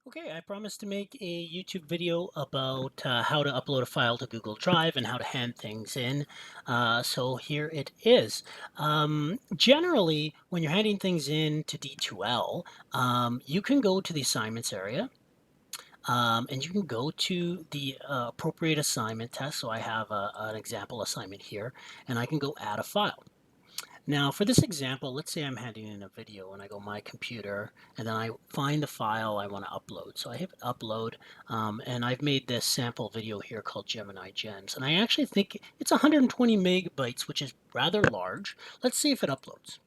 Okay, I promised to make a YouTube video about how to upload a file to Google Drive and how to hand things in. So here it is. Generally, when you're handing things in to D2L, you can go to the assignments area and you can go to the appropriate assignment test. So I have an example assignment here, and I can go add a file. Now for this example, let's say I'm handing in a video and I go my computer and then I find the file I want to upload. So I hit upload and I've made this sample video here called Gemini Gems. And I actually think it's 120 megabytes, which is rather large. Let's see if it uploads.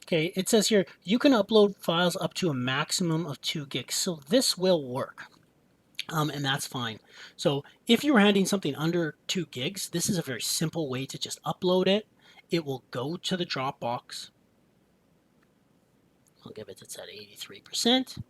Okay, it says here, you can upload files up to a maximum of 2 gigs. So this will work. And that's fine. So if you're handing something under 2 gigs, this is a very simple way to just upload it. It will go to the Dropbox. I'll give it, it's at 83%.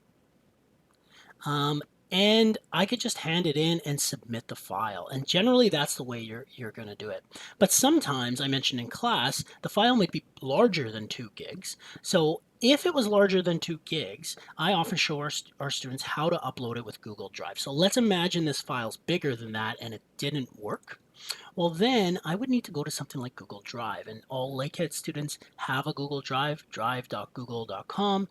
And I could just hand it in and submit the file. And generally that's the way you're going to do it. But sometimes, I mentioned in class, the file might be larger than 2 gigs. So if it was larger than 2 gigs, I often show our students how to upload it with Google Drive. So let's imagine this file's bigger than that and it didn't work. Well, then I would need to go to something like Google Drive, and all Lakehead students have a Google Drive, drive.google.com.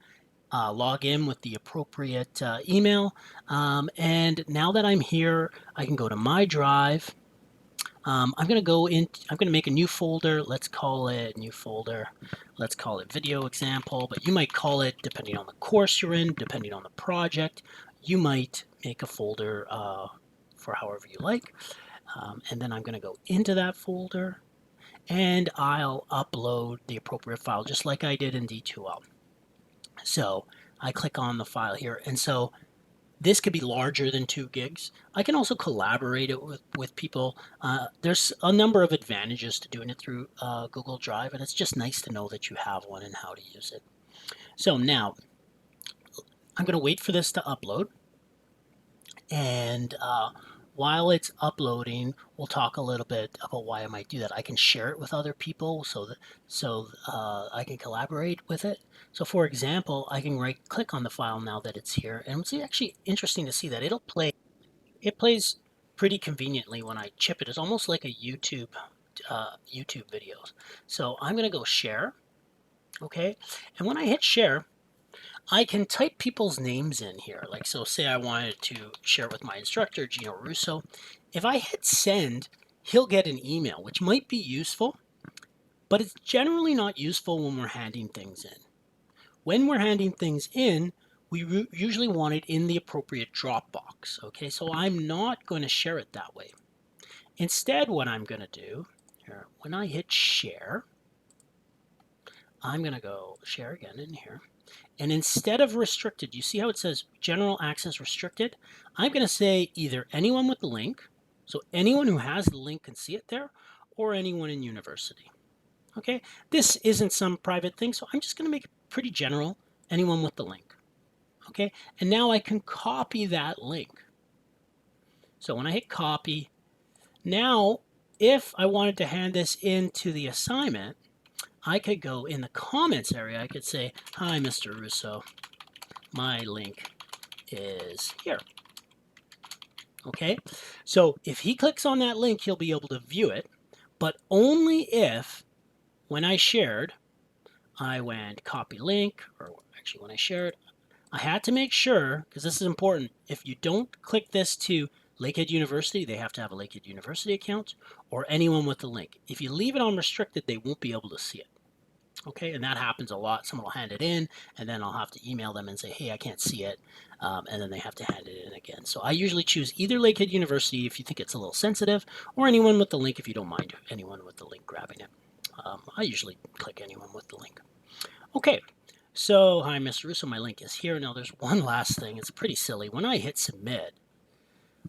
Log in with the appropriate email. And now that I'm here, I can go to my drive. I'm going to go in, I'm going to make a new folder. Let's call it new folder. Let's call it video example, but you might call it, depending on the course you're in, depending on the project, you might make a folder for however you like. And then I'm going to go into that folder and I'll upload the appropriate file just like I did in D2L. So I click on the file here. And so this could be larger than 2 gigs. I can also collaborate it with people. There's a number of advantages to doing it through Google Drive, and it's just nice to know that you have one and how to use it. So now I'm going to wait for this to upload. And while it's uploading, we'll talk a little bit about why I might do that. I can share it with other people so I can collaborate with it. So for example, I can right click on the file now that it's here, and it's actually interesting to see that it'll play. It plays pretty conveniently when I chip it. It's almost like a YouTube videos. So I'm going to go share, okay? And when I hit share, I can type people's names in here. Like, so say I wanted to share it with my instructor, Gino Russo. If I hit send, he'll get an email, which might be useful, but it's generally not useful when we're handing things in. When we're handing things in, we usually want it in the appropriate Dropbox. Okay, so I'm not going to share it that way. Instead, what I'm going to do here, when I hit share, I'm going to go share again in here. And instead of restricted, you see how it says general access restricted? I'm going to say either anyone with the link, so anyone who has the link can see it there, or anyone in university. Okay, this isn't some private thing, so I'm just going to make it pretty general, anyone with the link. Okay, and now I can copy that link. So when I hit copy, now if I wanted to hand this into the assignment, I could go in the comments area, I could say, hi, Mr. Russo, my link is here. Okay, so if he clicks on that link, he'll be able to view it, but only if, when I shared, I went copy link, or actually when I shared, I had to make sure, because this is important, if you don't click this to Lakehead University, they have to have a Lakehead University account, or anyone with the link. If you leave it on restricted, they won't be able to see it. Okay, and that happens a lot. Someone will hand it in, and then I'll have to email them and say, hey, I can't see it, and then they have to hand it in again. So I usually choose either Lakehead University if you think it's a little sensitive, or anyone with the link if you don't mind anyone with the link grabbing it. I usually click anyone with the link. Okay, so hi, Mr. Russo, my link is here. Now there's one last thing. It's pretty silly. When I hit submit,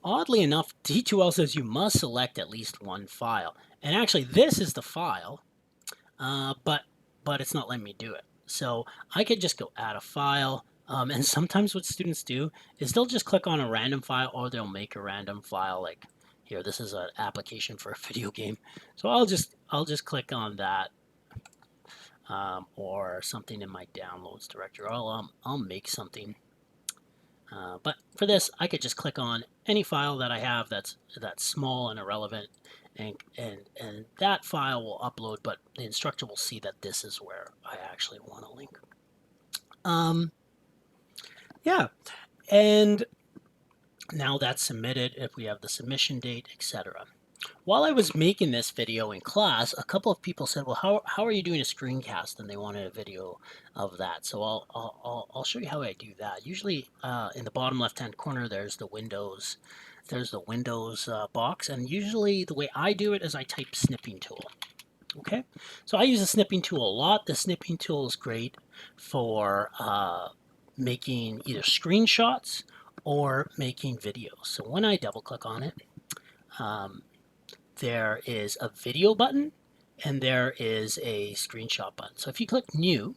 oddly enough, D2L says you must select at least one file. And actually, this is the file, but it's not letting me do it. So I could just go add a file. And sometimes what students do is they'll just click on a random file, or they'll make a random file. Like here, this is an application for a video game. So I'll just click on that, or something in my downloads directory. I'll make something. But for this, I could just click on any file that I have that's small and irrelevant, and that file will upload, but the instructor will see that this is where I actually want to link. Yeah, and now that's submitted. If we have the submission date, etc. While I was making this video in class, a couple of people said, well, how are you doing a screencast? And they wanted a video of that. So I'll show you how I do that. Usually in the bottom left-hand corner, there's the Windows box. And usually the way I do it is I type snipping tool. Okay, so I use the snipping tool a lot. The snipping tool is great for making either screenshots or making videos. So when I double click on it, there is a video button and there is a screenshot button. So if you click new,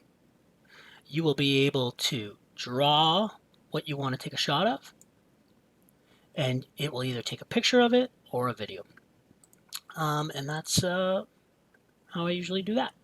you will be able to draw what you want to take a shot of, and it will either take a picture of it or a video. And that's how I usually do that.